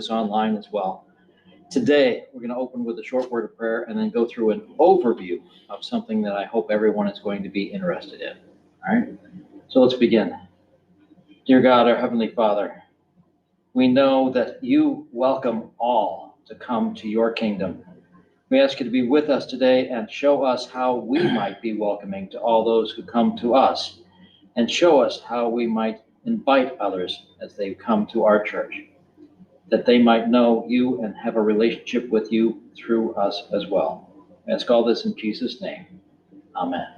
this online as well. Today, we're going to open with a short word of prayer and then go through an overview of something that I hope everyone is going to be interested in. All right, so let's begin. Dear God, our Heavenly Father, we know that you welcome all to come to your kingdom. We ask you to be with us today and show us how we might be welcoming to all those who come to us, and show us how we might invite others as they come to our church, that they might know you and have a relationship with you through us as well. I ask all this in Jesus' name. Amen.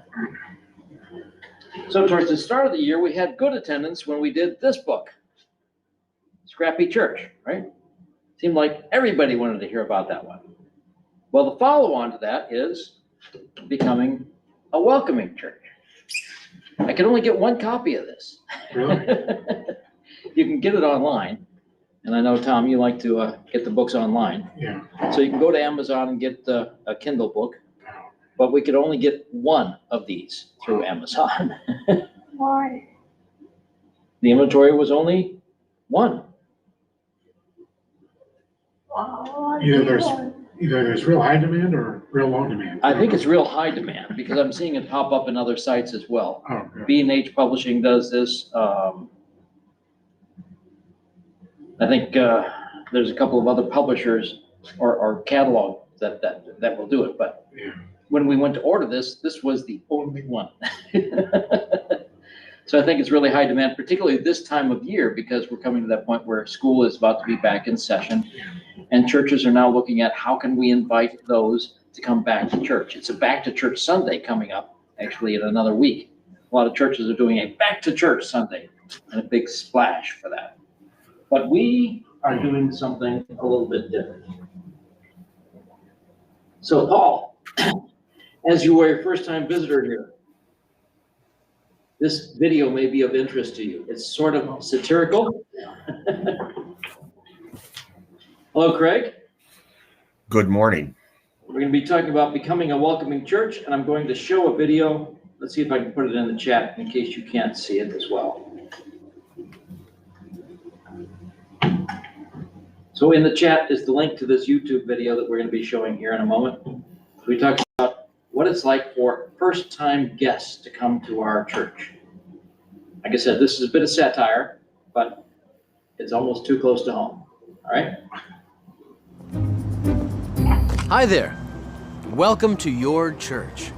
So towards the start of the year, we had good attendance when we did this book, Scrappy Church, right? Seemed like everybody wanted to hear about that one. Well, the follow-on to that is Becoming a Welcoming Church. I can only get one copy of this. Really? You can get it online. And I know, Tom, you like to get the books online. Yeah. So you can go to Amazon and get a Kindle book, but we could only get one of these through Amazon. Why? The inventory was only one. Either there's real high demand or real low demand. I think it's real high demand because I'm seeing it pop up in other sites as well. Oh, good. B&H Publishing does this. I think there's a couple of other publishers or catalog that will do it. But Yeah. when we went to order this was the only one. So I think it's really high demand, particularly this time of year, because we're coming to that point where school is about to be back in session. And churches are now looking at how can we invite those to come back to church. It's a Back to Church Sunday coming up, actually, in another week. A lot of churches are doing a Back to Church Sunday and a big splash for that. But we are doing something a little bit different. So Paul, as you are a first-time visitor here, this video may be of interest to you. It's sort of satirical. Hello, Craig. Good morning. We're going to be talking about becoming a welcoming church, and I'm going to show a video. Let's see if I can put it in the chat in case you can't see it as well. So in the chat is the link to this YouTube video that we're going to be showing here in a moment. We talked about what it's like for first-time guests to come to our church. Like I said, this is a bit of satire, but it's almost too close to home. All right? Hi there. Welcome to your church.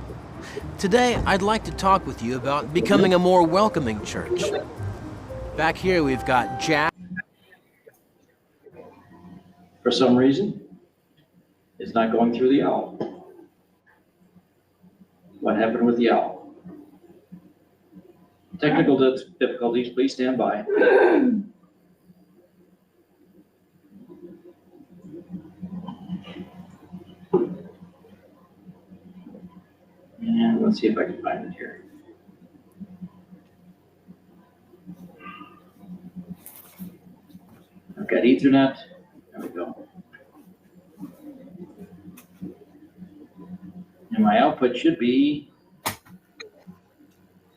Today, I'd like to talk with you about becoming a more welcoming church. Back here, we've got Jack. For some reason, it's not going through the owl. What happened with the owl? Technical difficulties, please stand by. And let's see if I can find it here. I've got Ethernet. There we go. And my output should be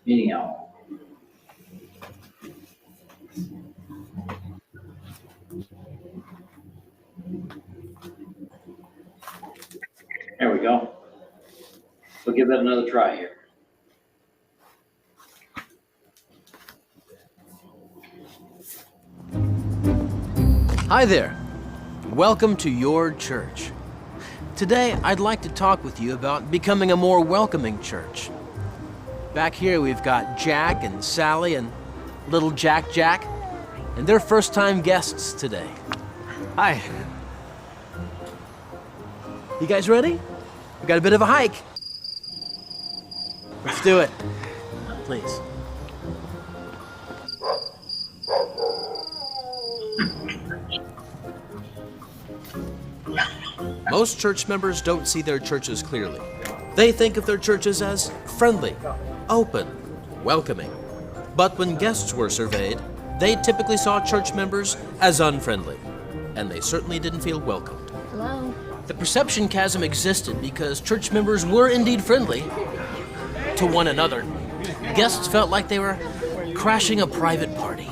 Meeting Owl. There we go. We'll give that another try here. Hi there. Welcome to your church. Today, I'd like to talk with you about becoming a more welcoming church. Back here, we've got Jack and Sally and little Jack, and they're first-time guests today. Hi. You guys ready? We got a bit of a hike. Let's do it. Please. Most church members don't see their churches clearly. They think of their churches as friendly, open, welcoming. But when guests were surveyed, they typically saw church members as unfriendly, and they certainly didn't feel welcomed. Hello? The perception chasm existed because church members were indeed friendly to one another. Guests felt like they were crashing a private party.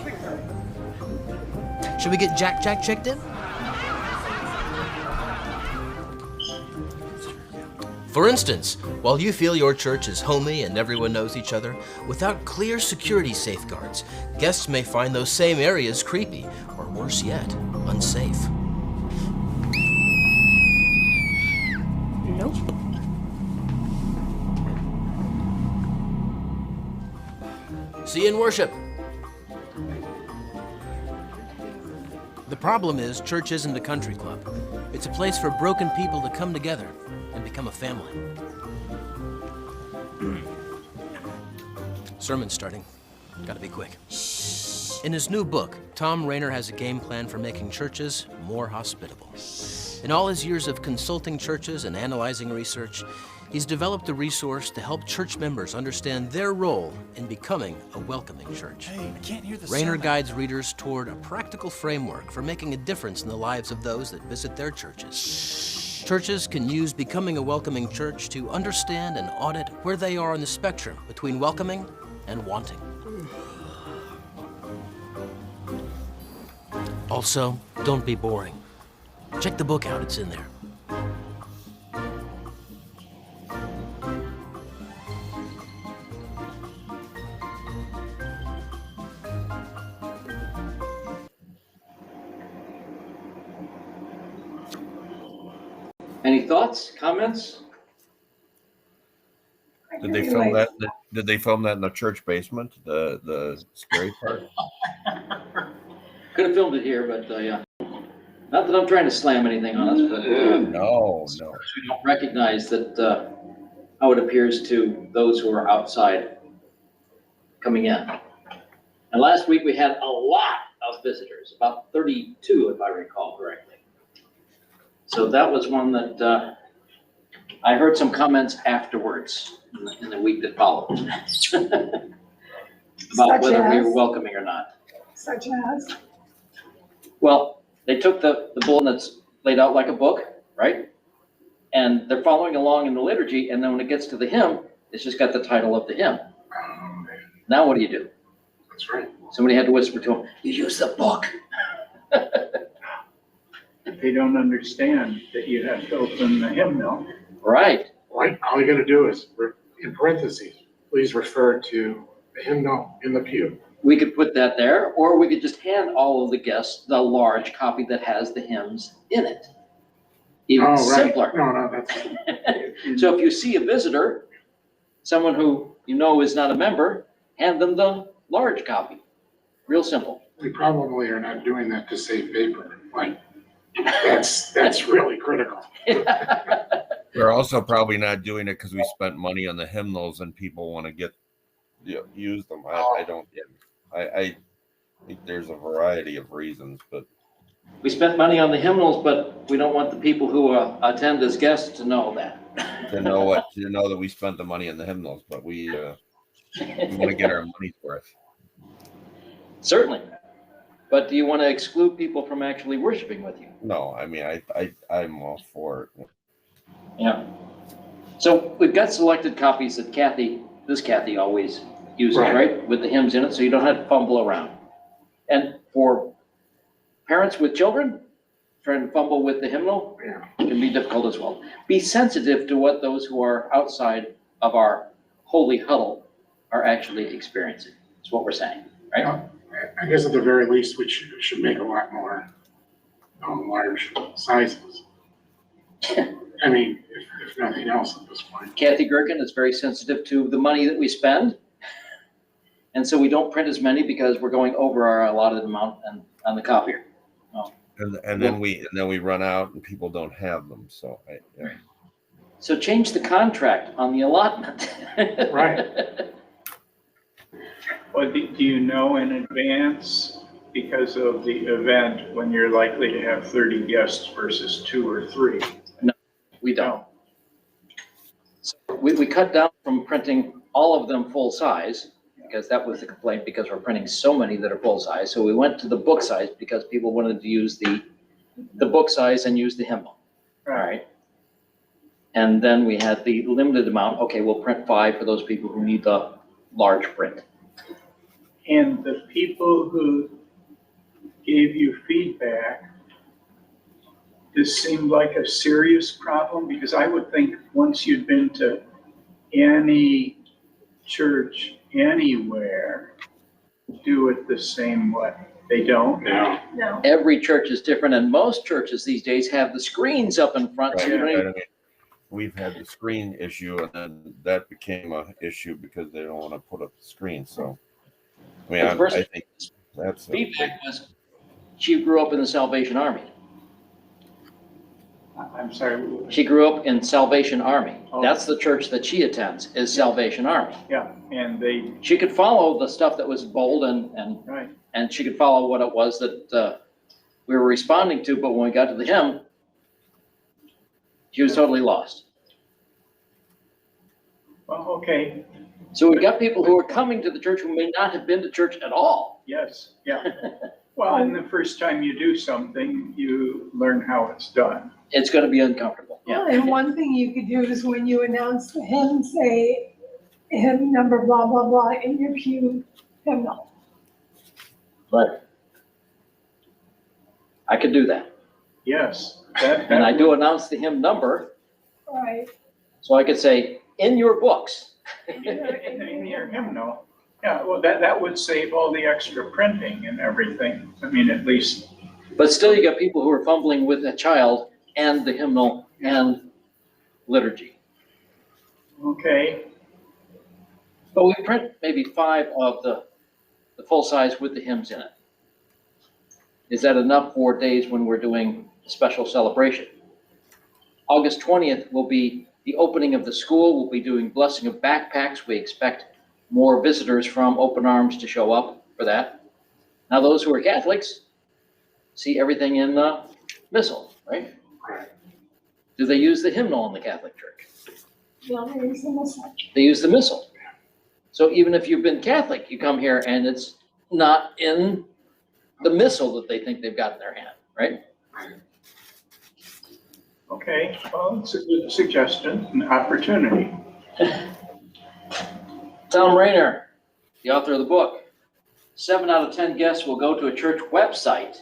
Should we get Jack checked in? For instance, while you feel your church is homey and everyone knows each other, without clear security safeguards, guests may find those same areas creepy, or worse yet, unsafe. Nope. See you in worship. The problem is, church isn't a country club. It's a place for broken people to come together and become a family. Sermon's starting. Gotta be quick. In his new book, Thom Rainer has a game plan for making churches more hospitable. In all his years of consulting churches and analyzing research, he's developed a resource to help church members understand their role in becoming a welcoming church. Hey, I can't hear the Rainer sermon. guides readers toward a practical framework for making a difference in the lives of those that visit their churches. Churches can use becoming a welcoming church to understand and audit where they are on the spectrum between welcoming and wanting. Also, don't be boring. Check the book out, it's in there. Any thoughts, comments? Did they film that? Did they film that in the church basement? The scary part. Could have filmed it here, but yeah. Not that I'm trying to slam anything on us, but No. we don't recognize that how it appears to those who are outside coming in. And last week we had a lot of visitors, about 32 if I recall correctly. So that was one that I heard some comments afterwards in the week that followed about Such whether we were as? welcoming or not. Such as? Well, they took the bulletin that's laid out like a book, right? And they're following along in the liturgy, and then when it gets to the hymn, it's just got the title of the hymn. Now what do you do? That's right. Somebody had to whisper to him, "You use the book." They don't understand that you have to open the hymnal. Right. Right, all you gotta do is, in parentheses, please refer to the hymnal in the pew. We could put that there, or we could just hand all of the guests the large copy that has the hymns in it. Even Oh, right. simpler. No, that's, So if you see a visitor, someone who you know is not a member, hand them the large copy. Real simple. we probably are not doing that to save paper. Like, that's really critical. We're also probably not doing it because we spent money on the hymnals and people want to use them. I think there's a variety of reasons, but We spent money on the hymnals, but we don't want the people who attend as guests to know that. to know that we spent the money on the hymnals, but we want to get our money's worth. Certainly. But do you want to exclude people from actually worshiping with you? No, I mean I'm all for it. Yeah. So we've got selected copies that Kathy always uses, right? With the hymns in it, so you don't have to fumble around. And for parents with children, trying to fumble with the hymnal Yeah. can be difficult as well. Be sensitive to what those who are outside of our holy huddle are actually experiencing. That's what we're saying, right? I guess at the very least, we should make a lot more large sizes. I mean, if nothing else at this point. Kathy Gherkin is very sensitive to the money that we spend. And so we don't print as many because we're going over our allotted amount on the copier. And then we run out and people don't have them. So So change the contract on the allotment. Right. Well, do you know in advance, because of the event, when you're likely to have 30 guests versus 2 or 3? We don't. So we cut down from printing all of them full size because that was the complaint, because we're printing so many that are full size. So we went to the book size because people wanted to use the book size and use the hymnal. All right. And then we had the limited amount. Okay, we'll print 5 for those people who need the large print. And the people who gave you feedback, this seemed like a serious problem? Because I would think once you'd been to any church anywhere, do it the same way. They don't? No, No. Every church is different, and most churches these days have the screens up in front. So you don't even- We've had the screen issue, and then that became a issue because they don't want to put up the screen. So, I mean, The I person- think that's feedback was she grew up in the Salvation Army. I'm sorry. She grew up in Salvation Army. Oh. That's the church that she attends, is Salvation Army. Yeah, and they, She could follow the stuff that was bold and right, she could follow what it was that we were responding to, but when we got to the hymn, she was totally lost. well, okay, So we've got people who are coming to the church who may not have been to church at all. yes, yeah. Well, and the first time you do something, you learn how it's done. It's gonna be uncomfortable. Well, and one thing you could do is when you announce the hymn, say hymn number blah, blah, blah in your pew hymnal. Right. I could do that. Yes, that, And I do announce the hymn number, Right. so I could say, in your books. in your hymnal. Yeah, well, that would save all the extra printing and everything. I mean, at least, But still, you got people who are fumbling with a child and the hymnal and liturgy. okay, But we print maybe 5 of the full size with the hymns in it. Is that enough for days when we're doing a special celebration? August 20th will be the opening of the school. We'll be doing blessing of backpacks. We expect more visitors from Open Arms to show up for that. Now, those who are Catholics see everything in the missal, right? right. Do they use the hymnal in the Catholic Church? Well, there's the message. They use the missal. So even if you've been Catholic, you come here and it's not in the missal that they think they've got in their hand, right? okay, well, it's a good suggestion, an opportunity. Tom Rayner, the author of the book, 7 out of 10 guests will go to a church website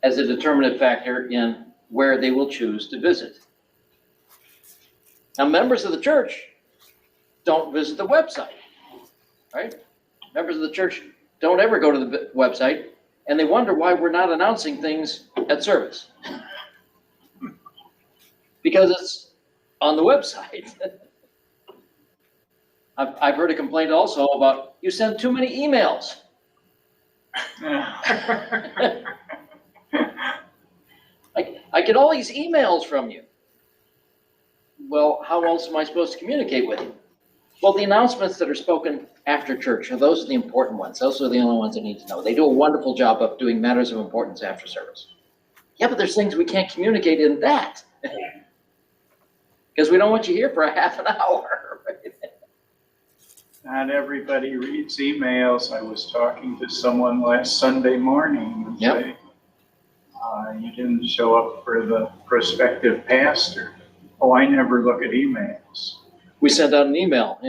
as a determinative factor in where they will choose to visit. Now, members of the church don't visit the website, right? Members of the church don't ever go to the website, and they wonder why we're not announcing things at service. Because it's on the website. I've heard a complaint also about, you send too many emails. I get all these emails from you. Well, how else am I supposed to communicate with you? Well, the announcements that are spoken after church, those are the important ones. Those are the only ones I need to know. They do a wonderful job of doing matters of importance after service. Yeah, but there's things we can't communicate in that. Because we don't want you here for a half an hour. Not everybody reads emails. I was talking to someone last Sunday morning and Yep. say, you didn't show up for the prospective pastor. Oh, I never look at emails. We sent out an email.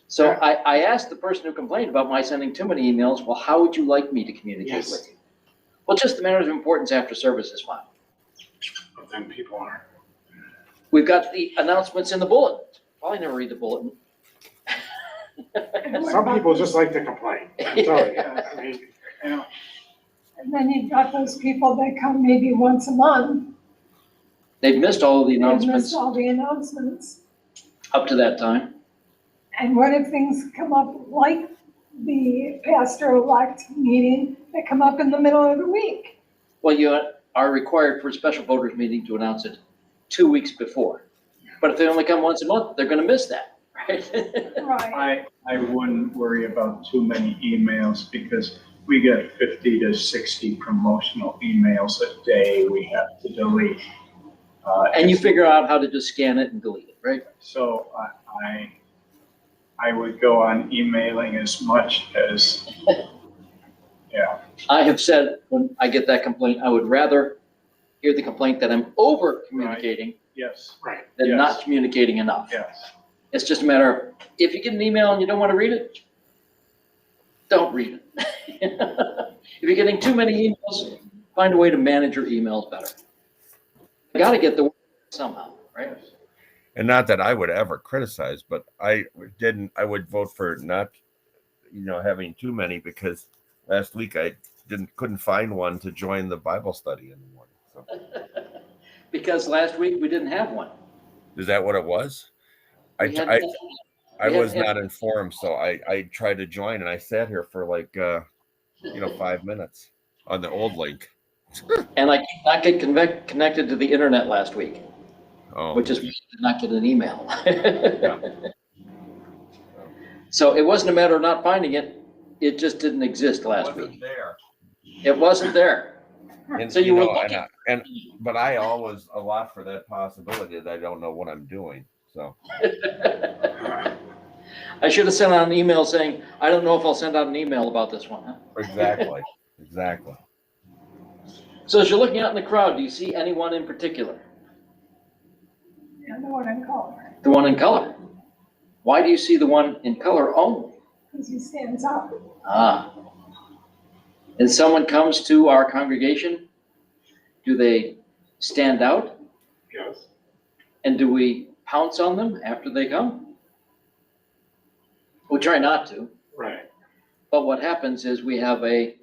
So I asked the person who complained about my sending too many emails, well, how would you like me to communicate Yes. with you? Well, just the matters of importance after service is fine. But then people aren't. We've got the announcements in the bulletin. Probably never read the bulletin. Some people just like to complain. I'm sorry. Yeah. I mean, You know, And then you've got those people that come maybe once a month. They've missed all of the They've announcements missed all the announcements. up to that time. And what if things come up like the pastor-elect meeting that come up in the middle of the week? Well, you are required for a special voters meeting to announce it 2 weeks before. But if they only come once a month, they're gonna miss that, right? Right. I wouldn't worry about too many emails because we get 50 to 60 promotional emails a day we have to delete. And you figure out how to just scan it and delete it, right? So I would go on emailing as much as, yeah, I have said, when I get that complaint, I would rather hear the complaint that I'm over communicating yes, right. than not Yes. communicating enough. yes. It's just a matter of, if you get an email and you don't want to read it, don't read it. If you're getting too many emails, find a way to manage your emails better. You gotta get the word somehow, right? And not that I would ever criticize, but I would vote for not, having too many, because last week I couldn't find one to join the Bible study anymore. So Because last week we didn't have one. is that what it was? We had- I we had- was not informed, so I tried to join and I sat here for like 5 minutes on the old link. And I could not get connected to the internet last week, Oh, which is why I did not get an email. So it wasn't a matter of not finding it. It just didn't exist last week. there. It wasn't there. And, So you were but I always allot for that possibility that I don't know what I'm doing. So I should have sent out an email saying, I don't know if I'll send out an email about this one. Huh? exactly. So as you're looking out in the crowd, do you see anyone in particular? And the one in color, The one in color. Why do you see the one in color only? because he stands out. Ah. And someone comes to our congregation, do they stand out? Yes. And do we pounce on them after they come? We try not to, Right. but what happens is we have a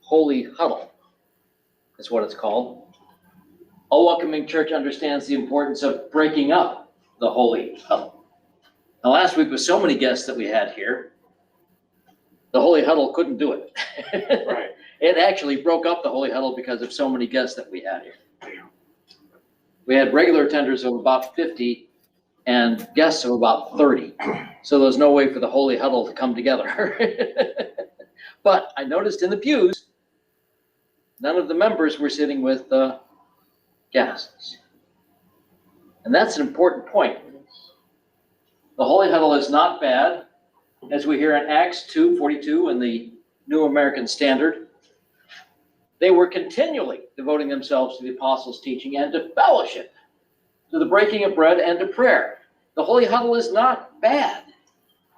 holy huddle. That's what it's called. A welcoming church understands the importance of breaking up the holy huddle. Now, last week with so many guests that we had here, the holy huddle couldn't do it. Right. It actually broke up the holy huddle because of so many guests that we had here. We had regular attenders of about 50 and guests of about 30. So there was no way for the holy huddle to come together. But I noticed in the pews, none of the members were sitting with the guests. And that's an important point. The holy huddle is not bad. As we hear in Acts 2:42 in the New American Standard, they were continually devoting themselves to the apostles' teaching and to fellowship, to the breaking of bread and to prayer. The holy huddle is not bad.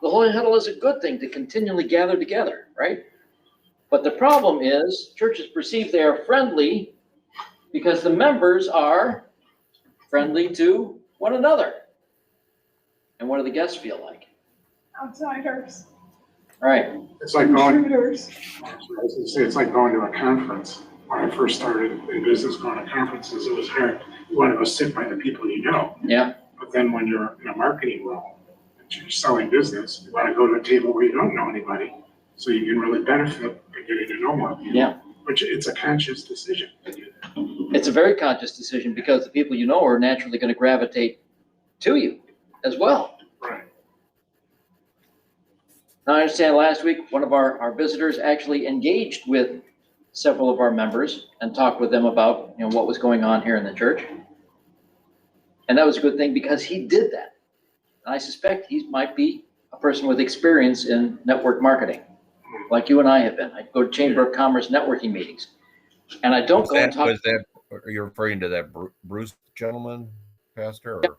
The holy huddle is a good thing to continually gather together, right? But the problem is churches perceive they are friendly because the members are friendly to one another. And what do the guests feel like? Outsiders, All right. It's like going, intruders. I was gonna say, it's like going to a conference. When I first started in business, going to conferences, it was hard. You want to go sit by the people you know. Yeah. But then when you're in a marketing role, and you're selling business, you want to go to a table where you don't know anybody, so you can really benefit by getting to know more people. Yeah. Which it's a conscious decision to do that. It's a very conscious decision because the people you know are naturally going to gravitate to you as well. Right. Now, I understand last week, one of our visitors actually engaged with several of our members and talked with them about, what was going on here in the church. And that was a good thing because he did that. And I suspect he might be a person with experience in network marketing, like you and I have been. I go to Chamber of Commerce networking meetings. And I don't go and talk. Are you referring to that Bruce gentleman, Pastor? Or?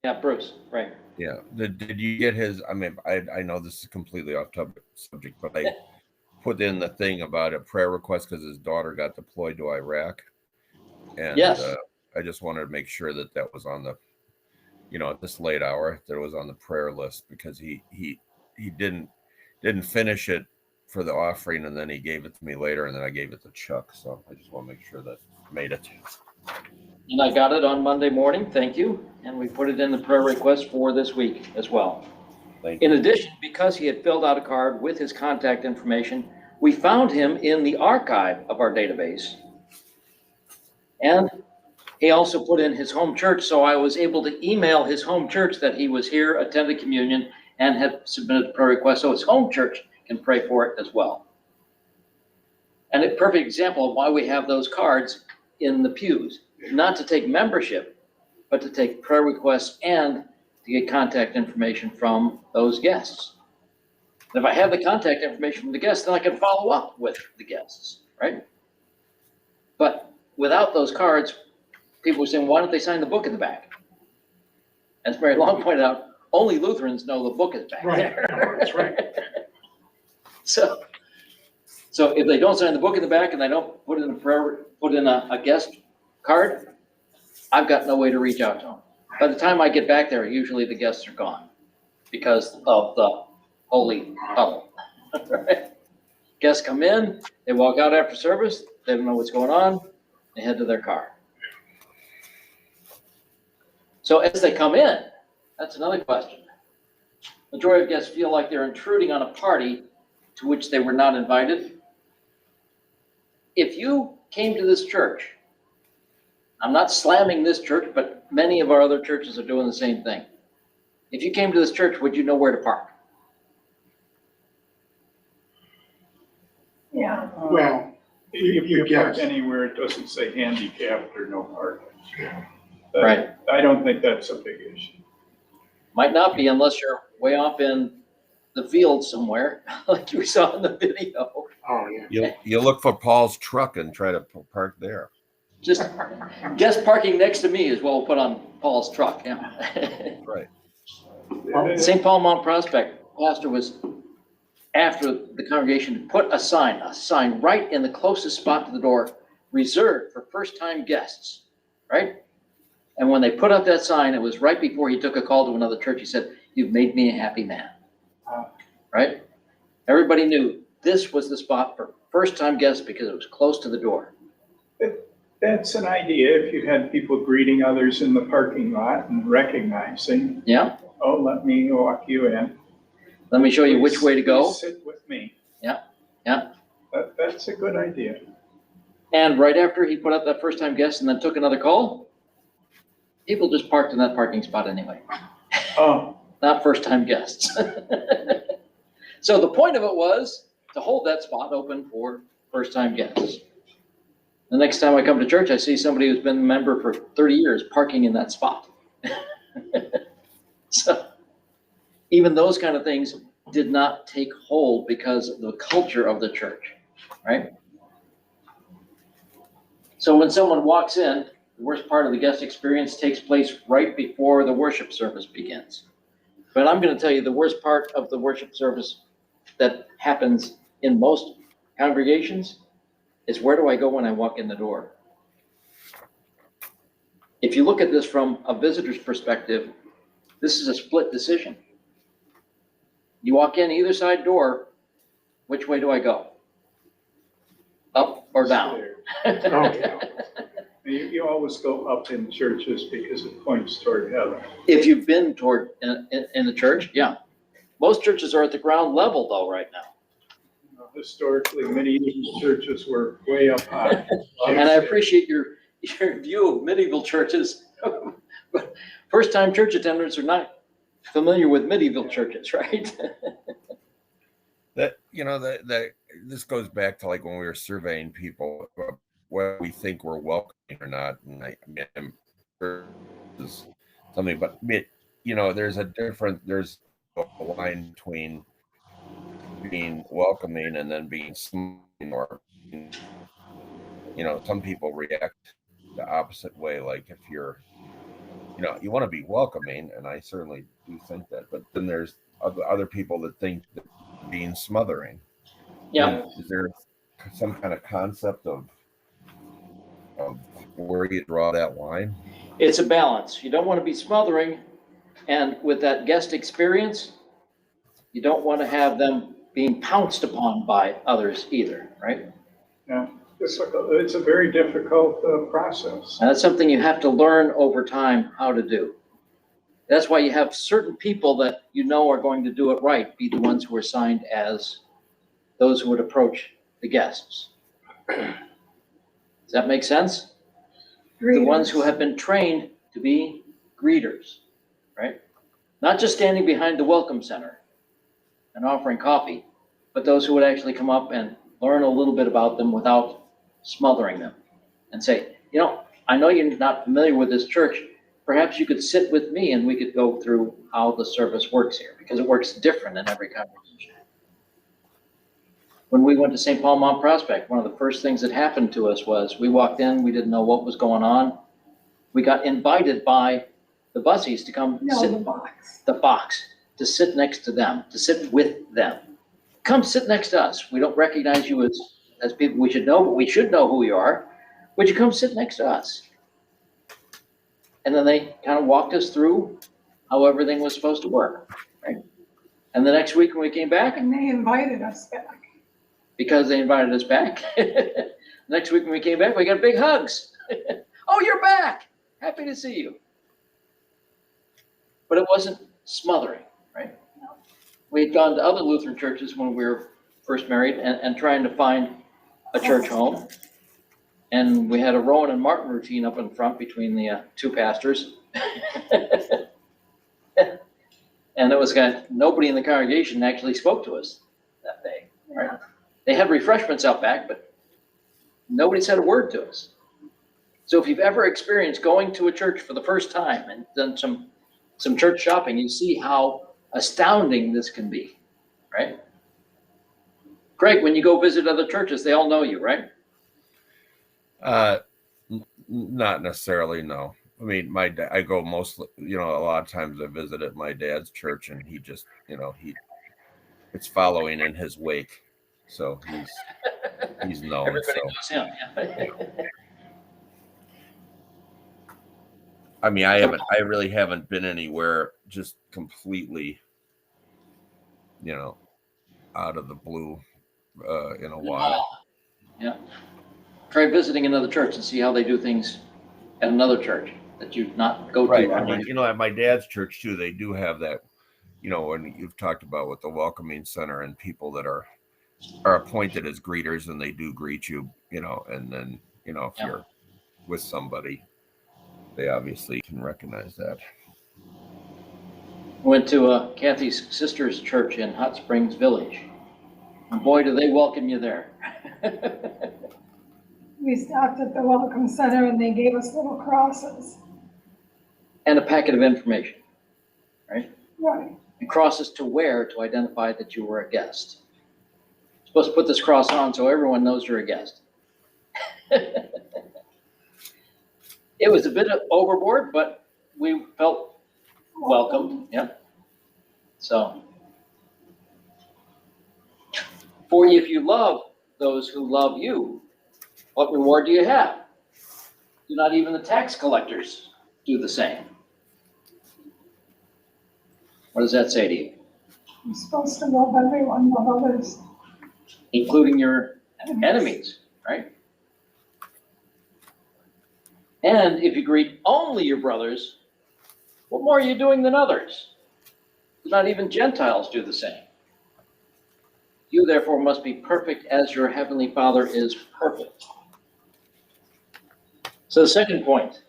Yeah, Bruce, right. Yeah. Did you get his? I mean, I know this is completely off subject, but I put in the thing about a prayer request because his daughter got deployed to Iraq, and Yes. I just wanted to make sure that was on the, at this late hour, that it was on the prayer list because he didn't finish it for the offering, and then he gave it to me later, and then I gave it to Chuck. So I just want to make sure that made it. And I got it on Monday morning, thank you. And we put it in the prayer request for this week as well. Thank you. In addition, because he had filled out a card with his contact information, we found him in the archive of our database. And he also put in his home church, so I was able to email his home church that he was here, attended communion, and had submitted a prayer request, so his home church can pray for it as well. And a perfect example of why we have those cards in the pews, not to take membership, but to take prayer requests and to get contact information from those guests. And if I have the contact information from the guests, then I can follow up with the guests, right? But without those cards, people were saying, why don't they sign the book in the back? As Mary Long pointed out, only Lutherans know the book is back Right. there. That's right. So So if they don't sign the book in the back and they don't put in a guest card, I've got no way to reach out to them. By the time I get back there, usually the guests are gone because of the holy huddle. Right? Guests come in, they walk out after service, they don't know what's going on, they head to their car. So as they come in, that's another question. Majority of guests feel like they're intruding on a party to which they were not invited. If you came to this church, I'm not slamming this church, but many of our other churches are doing the same thing. If you came to this church, would you know where to park? Yeah. Well, If you you park guess. anywhere, it doesn't say handicapped or no parking. Yeah. Right. I don't think that's a big issue. Might not be unless you're way off in the field somewhere, like we saw in the video. Oh, yeah. You look for Paul's truck and try to park there. Just guest parking next to me is what we'll put on Paul's truck, yeah. Right. St. Paul Mount Prospect pastor was, after the congregation, put a sign right in the closest spot to the door, reserved for first-time guests, right? And when they put up that sign, it was right before he took a call to another church. He said, "You've made me a happy man." Right? Everybody knew this was the spot for first-time guests because it was close to the door. That's an idea, if you had people greeting others in the parking lot and recognizing, Yeah? oh, let me walk you in. Let me show you which way to go. Please sit with me. Yeah, yeah. That's a good idea. And right after he put up that first-time guest and then took another call, people just parked in that parking spot anyway. Oh, Not first-time guests. So the point of it was to hold that spot open for first-time guests. The next time I come to church, I see somebody who's been a member for 30 years parking in that spot. So even those kind of things did not take hold because of the culture of the church, right? So when someone walks in, the worst part of the guest experience takes place right before the worship service begins. But I'm going to tell you the worst part of the worship service that happens in most congregations is, where do I go when I walk in the door? If you look at this from a visitor's perspective, this is a split decision. You walk in either side door, which way do I go? Up or down? there. Oh, yeah. You always go up in churches because it points toward heaven. If you've been toward in the church, yeah. Most churches are at the ground level though right now. Historically, medieval churches were way up high. And I appreciate your view of medieval churches. But first-time church attenders are not familiar with medieval churches, right? That, that this goes back to like when we were surveying people, whether we think we're welcoming or not. And I mean, I'm sure there's something, but there's a line between being welcoming and then being smooth, or some people react the opposite way. Like if you're, you want to be welcoming, and I certainly do think that, but then there's other people that think that being smothering. Yeah. Is there some kind of concept of where you draw that line? It's a balance. You don't want to be smothering, and with that guest experience, you don't want to have them being pounced upon by others either, right? Yeah, it's a very difficult process. And that's something you have to learn over time how to do. That's why you have certain people that are going to do it right, be the ones who are assigned as those who would approach the guests. Does that make sense? The ones who have been trained to be greeters, right? Not just standing behind the welcome center and offering coffee, but those who would actually come up and learn a little bit about them without smothering them and say, I know you're not familiar with this church. Perhaps you could sit with me and we could go through how the service works here, because it works different in every congregation. When we went to St. Paul Mount Prospect, one of the first things that happened to us was we walked in, we didn't know what was going on. We got invited by the bussies to come sit The box. the box, to sit next to them, to sit with them. come sit next to us. We don't recognize you as people we should know, but we should know who you are. Would you come sit next to us? And then they kind of walked us through how everything was supposed to work, right? And the next week when we came back, And they invited us back. because they invited us back, next week when we came back, we got big hugs. Oh, you're back. Happy to see you. But it wasn't smothering, right? We had gone to other Lutheran churches when we were first married and trying to find a church home. And we had a Rowan and Martin routine up in front between the two pastors. And it was nobody in the congregation actually spoke to us that day, right? They had refreshments out back, but nobody said a word to us. So if you've ever experienced going to a church for the first time and done some church shopping, you see how astounding this can be, right? Craig, when you go visit other churches, they all know you, right? Not necessarily, no. I mean, I go mostly, a lot of times I visit at my dad's church, and he just, it's following in his wake. So he's known. Everybody So knows him. Yeah. I mean, I really haven't been anywhere just completely, out of the blue in a while. Yeah. Try visiting another church and see how they do things at another church that you not go to. Right. I mean, at my dad's church too, they do have that, when you've talked about with the welcoming center and people that are appointed as greeters, and they do greet you, and then, if you're with somebody, they obviously can recognize that. Went to Kathy's sister's church in Hot Springs Village. And boy, do they welcome you there. We stopped at the Welcome Center and they gave us little crosses. And a packet of information, right? Right. And crosses to wear to identify that you were a guest. You're supposed to put this cross on so everyone knows you're a guest. It was a bit overboard, but we felt welcomed. Yeah. So, for if you love those who love you, what reward do you have? Do not even the tax collectors do the same? What does that say to you? You're supposed to love everyone, love others. Including your enemies, right? And if you greet only your brothers, what more are you doing than others? Not even Gentiles do the same. You therefore must be perfect as your heavenly Father is perfect. So the second point,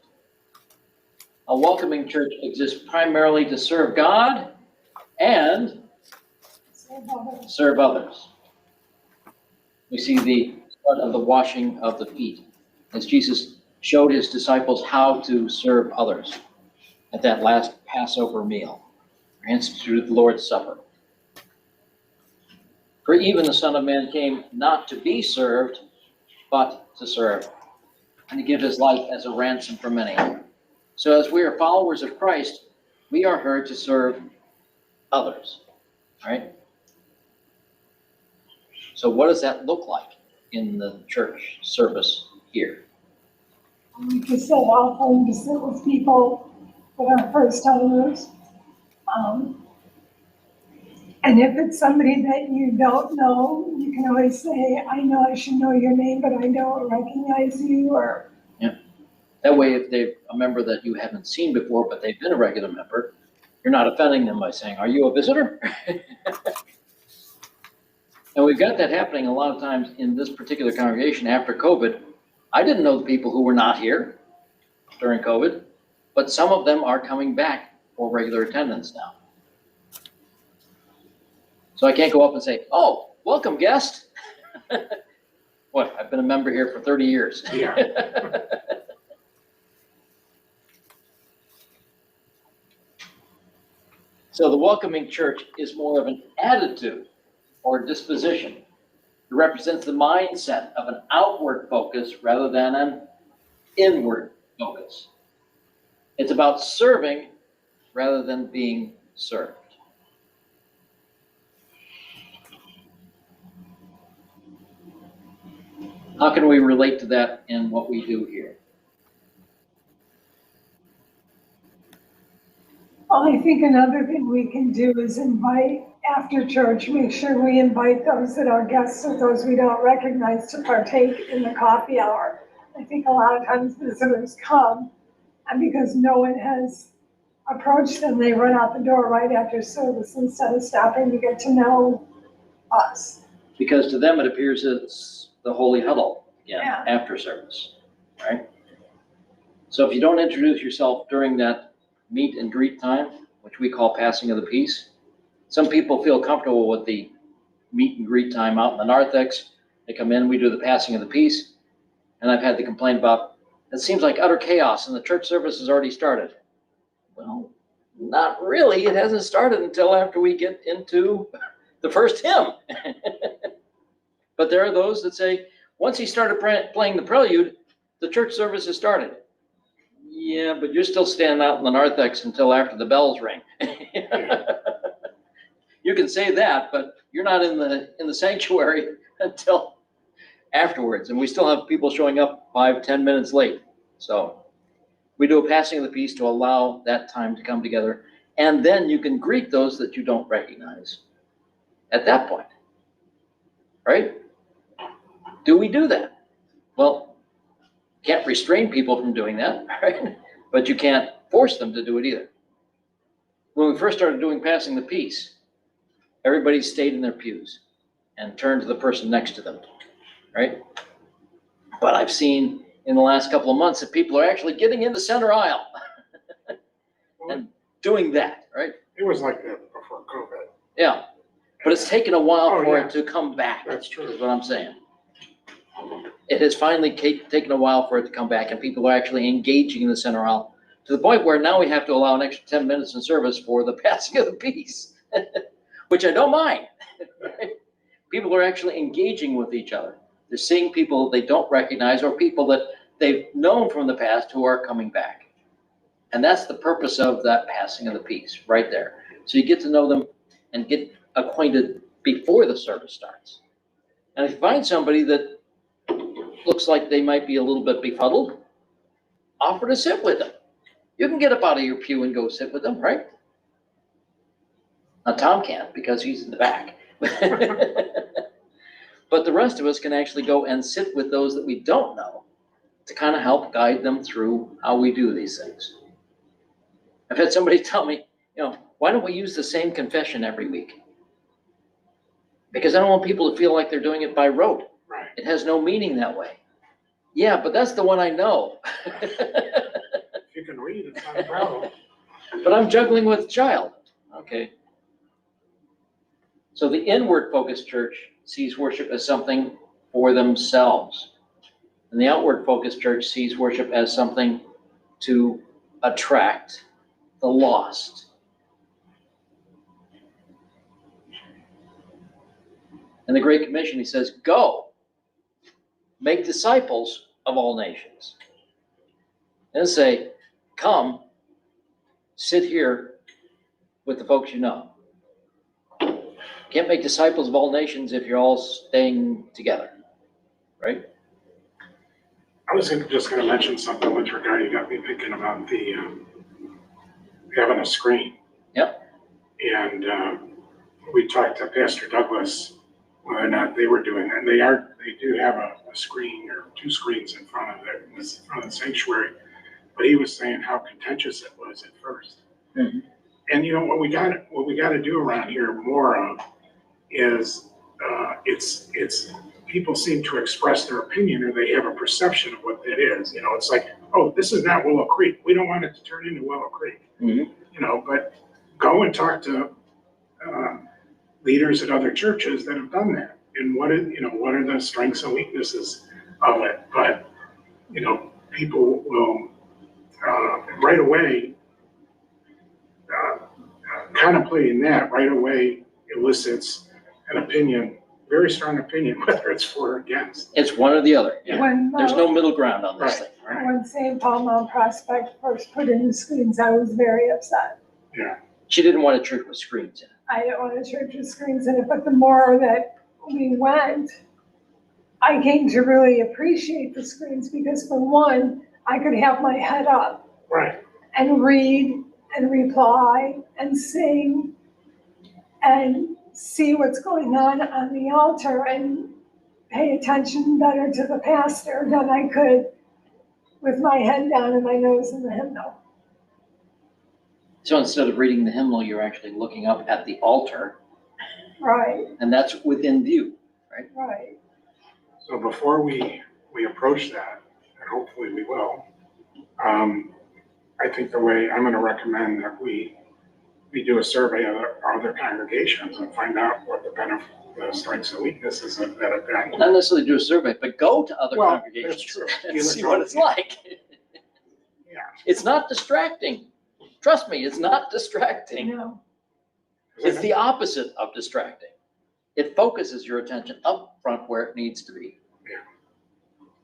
a welcoming church exists primarily to serve God and serve others. We see the start of the washing of the feet as Jesus showed his disciples how to serve others at that last Passover meal, or instituted the Lord's Supper. For even the Son of Man came not to be served, but to serve, and to give his life as a ransom for many. So as we are followers of Christ, we are here to serve others, right? So what does that look like in the church service here? Like you said, often to sit with people that are first timers. And if it's somebody that you don't know, you can always say, I know I should know your name, but I don't recognize you, or. Yeah. That way, if they're a member that you haven't seen before, but they've been a regular member, you're not offending them by saying, are you a visitor? And we've got that happening a lot of times in this particular congregation after COVID. I didn't know the people who were not here during COVID, but some of them are coming back for regular attendance now. So I can't go up and say, oh, welcome guest. What, I've been a member here for 30 years. Yeah. So the welcoming church is more of an attitude or disposition. It represents the mindset of an outward focus rather than an inward focus. It's about serving rather than being served. How can we relate to that in what we do here? Well, I think another thing we can do is invite after church, make sure we invite those that are guests or those we don't recognize to partake in the coffee hour. I think a lot of times visitors come, and because no one has approached them, they run out the door right after service instead of stopping to get to know us. Because to them, it appears it's the holy huddle again Yeah. after service, right? So if you don't introduce yourself during that meet and greet time, which we call passing of the peace, some people feel comfortable with the meet and greet time out in the narthex. They come in, we do the passing of the peace, and I've had to complain about, it seems like utter chaos and the church service has already started. Well, not really. It hasn't started until after we get into the first hymn. But there are those that say, once he started playing the prelude, the church service has started. Yeah, but you're still standing out in the narthex until after the bells ring. You can say that, but you're not in the sanctuary until afterwards. And we still have people showing up 5-10 minutes late. So we do a passing of the peace to allow that time to come together. And then you can greet those that you don't recognize at that point, right? Do we do that? Well, can't restrain people from doing that, right? But you can't force them to do it either. When we first started doing passing the peace, everybody stayed in their pews and turned to the person next to them, right? But I've seen in the last couple of months that people are actually getting in the center aisle and doing that, right? It was like that before COVID. Yeah, but it's taken a while Oh, for yeah. it to come back. That's true. Is what I'm saying. It has finally taken a while for it to come back, and people are actually engaging in the center aisle to the point where now we have to allow an extra 10 minutes in service for the passing of the peace, which I don't mind. Right? People are actually engaging with each other. They're seeing people they don't recognize or people that they've known from the past who are coming back. And that's the purpose of that passing of the peace right there. So you get to know them and get acquainted before the service starts. And if you find somebody that looks like they might be a little bit befuddled, offer to sit with them. You can get up out of your pew and go sit with them, right? Now Tom can't because he's in the back. But the rest of us can actually go and sit with those that we don't know to kind of help guide them through how we do these things. I've had somebody tell me, why don't we use the same confession every week? Because I don't want people to feel like they're doing it by rote. Right. It has no meaning that way. Yeah, but that's the one I know. If you can read, it's not a problem. But I'm juggling with a child. Okay. So the inward focused church sees worship as something for themselves. And the outward focused church sees worship as something to attract the lost. In the Great Commission, he says, go, make disciples of all nations. And say, come, sit here with the folks you know. Can't make disciples of all nations if you're all staying together, right? I was just going to mention something with regard, you got me thinking about the having a screen. Yep. And we talked to Pastor Douglas whether or not they were doing that. And they do have a screen or two screens in front of the sanctuary. But he was saying how contentious it was at first. Mm-hmm. And what we got to do around here more of is it's people seem to express their opinion or they have a perception of what that is. It's like, oh, this is not Willow Creek. We don't want it to turn into Willow Creek. Mm-hmm. But go and talk to leaders at other churches that have done that. And what are the strengths and weaknesses of it? But, people will right away, contemplating that right away elicits an opinion, very strong opinion, whether it's for or against. It's one or the other. Yeah. When, There's no middle ground on this Right. thing, right? when St. Paul Mount Prospect first put in the screens, I was very upset. Yeah. She didn't want a church with screens in it. I didn't want a church with screens in it, but the more that we went, I came to really appreciate the screens because for one, I could have my head up Right, and read and reply and sing and see what's going on the altar and pay attention better to the pastor than I could with my head down and my nose in the hymnal. So instead of reading the hymnal, you're actually looking up at the altar, Right, and that's within view. right. so before we approach that, and hopefully we will, I think I'm gonna recommend that we do a survey of other congregations and find out what the strengths and weaknesses that have been. Not necessarily do a survey, but go to other Well, congregations that's true. and Either see go- what it's like. Yeah. It's not distracting. Trust me, it's not distracting. No, It's the opposite of distracting. It focuses your attention up front where it needs to be. Yeah.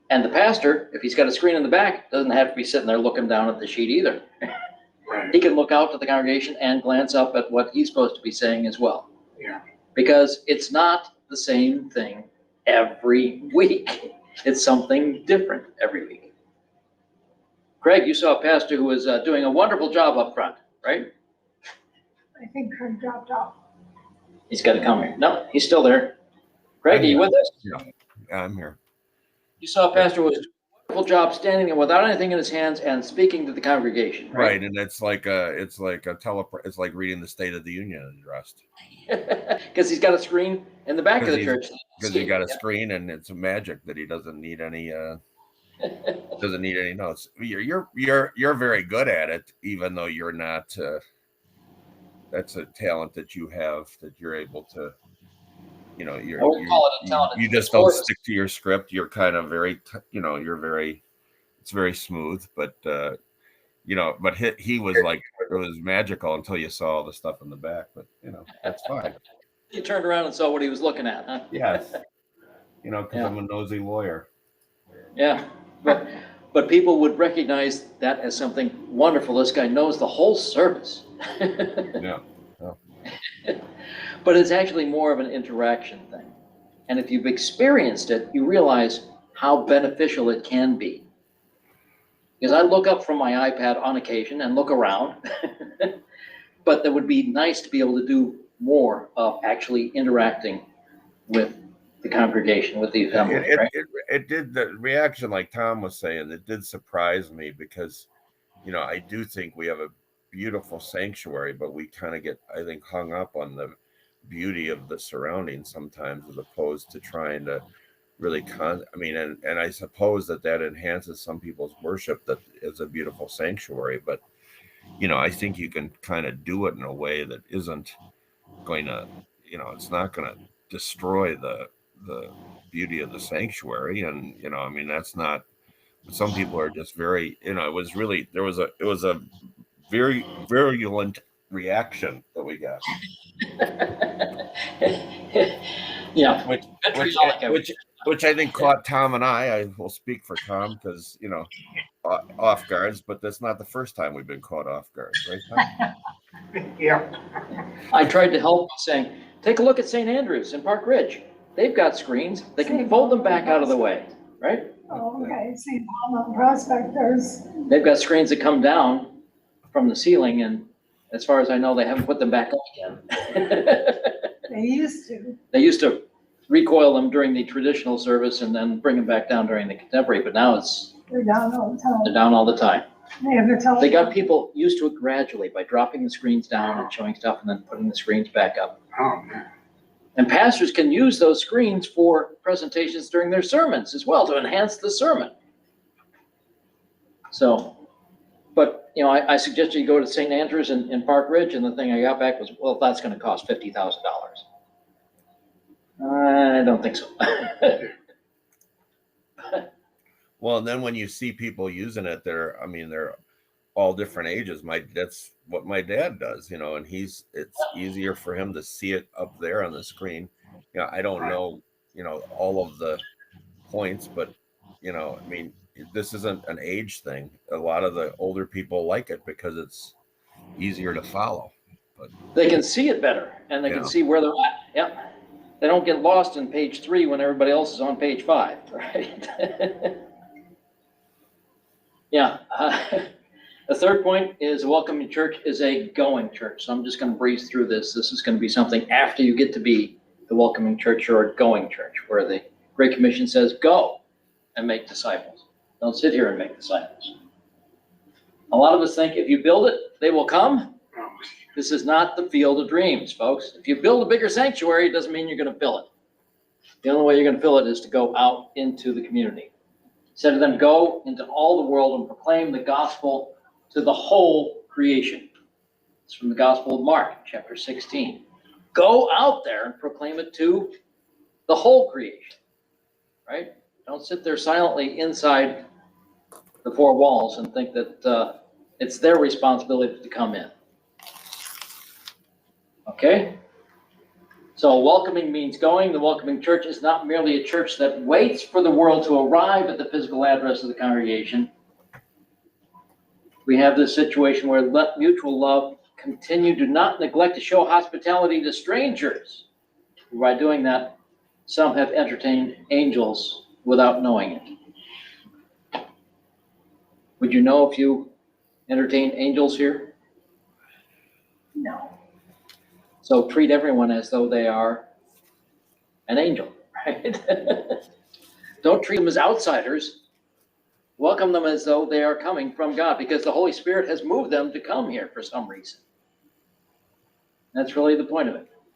And the pastor, if he's got a screen in the back, doesn't have to be sitting there looking down at the sheet either. Right, He can look out to the congregation and glance up at what he's supposed to be saying as well. yeah, Because it's not the same thing every week. It's something different every week. Craig, you saw a pastor who was doing a wonderful job up front, right? I think Craig dropped off. He's got to come here. No, he's still there. Craig, are you with us? Yeah, I'm here. You saw a pastor who was doing a wonderful job standing there without anything in his hands and speaking to the congregation, Right, right? and it's like it's like reading the State of the Union address Because he's got a screen in the back of the church. because he got a screen, and it's magic that he doesn't need any notes. You're very good at it, even though you're not. That's a talent that you have, that you're able to. You know, I won't call it a talent. you just don't stick to your script. You're kind of very, it's very smooth, but but he was like, it was magical until you saw all the stuff in the back, but that's fine. You turned around and saw what he was looking at, huh? Yes. Because Yeah. I'm a nosy lawyer. Yeah, but people would recognize that as something wonderful. This guy knows the whole service. Yeah. But it's actually more of an interaction thing. And if you've experienced it, you realize how beneficial it can be. Because I look up from my iPad on occasion and look around, but that would be nice to be able to do more of actually interacting with the congregation, with the assembly, right? It did, the reaction, like Tom was saying, it did surprise me because, I do think we have a beautiful sanctuary, but we kind of get, I think, hung up on the beauty of the surroundings sometimes, as opposed to trying to really and I suppose that enhances some people's worship, that is a beautiful sanctuary, but I think you can kind of do it in a way that isn't going to, it's not going to destroy the beauty of the sanctuary. And that's not, some people are just very, it was a very virulent reaction that we got. Yeah. Which I think caught Tom and I will speak for Tom, because off guards, but that's not the first time we've been caught off guard, right, Tom? yeah. I tried to help by saying, take a look at St. Andrews in Park Ridge. They've got screens. They can fold them back out of the way, right? Oh, okay, St. Paul on Prospect, They've got screens that come down from the ceiling, and as far as I know, they haven't put them back up again. they used to. They used to recoil them during the traditional service and then bring them back down during the contemporary, but now They're down all the time. they're down all the time. They have their telephone. They got people used to it gradually by dropping the screens down and showing stuff and then putting the screens back up. Oh, man. And pastors can use those screens for presentations during their sermons as well, to enhance the sermon. So, but, I suggested you go to St. Andrews in Park Ridge, and the thing I got back was, well, that's gonna cost $50,000. I don't think so. Well, and then when you see people using it, they're all different ages. That's what my dad does, and it's easier for him to see it up there on the screen. I don't know, all of the points, but this isn't an age thing. A lot of the older people like it because it's easier to follow. But They can see it better, and they can see where they're at. Yep. they don't get lost in page 3 when everybody else is on page 5, right? Yeah. The third point is a welcoming church is a going church. So I'm just going to breeze through this. This is going to be something after you get to be the welcoming church or a going church, where the Great Commission says, go and make disciples. Don't sit here and make disciples. A lot of us think if you build it, they will come. This is not the field of dreams, folks. If you build a bigger sanctuary, it doesn't mean you're going to fill it. The only way you're going to fill it is to go out into the community. Said to them, go into all the world and proclaim the gospel to the whole creation. It's from the Gospel of Mark, chapter 16. Go out there and proclaim it to the whole creation, right? Don't sit there silently inside the 4 walls and think that it's their responsibility to come in. Okay? So welcoming means going. The welcoming church is not merely a church that waits for the world to arrive at the physical address of the congregation. We have this situation where let mutual love continue. Do not neglect to show hospitality to strangers. By doing that, some have entertained angels without knowing it. Would you know if you entertain angels here? No. So treat everyone as though they are an angel, right? Don't treat them as outsiders. Welcome them as though they are coming from God, because the Holy Spirit has moved them to come here for some reason. That's really the point of it.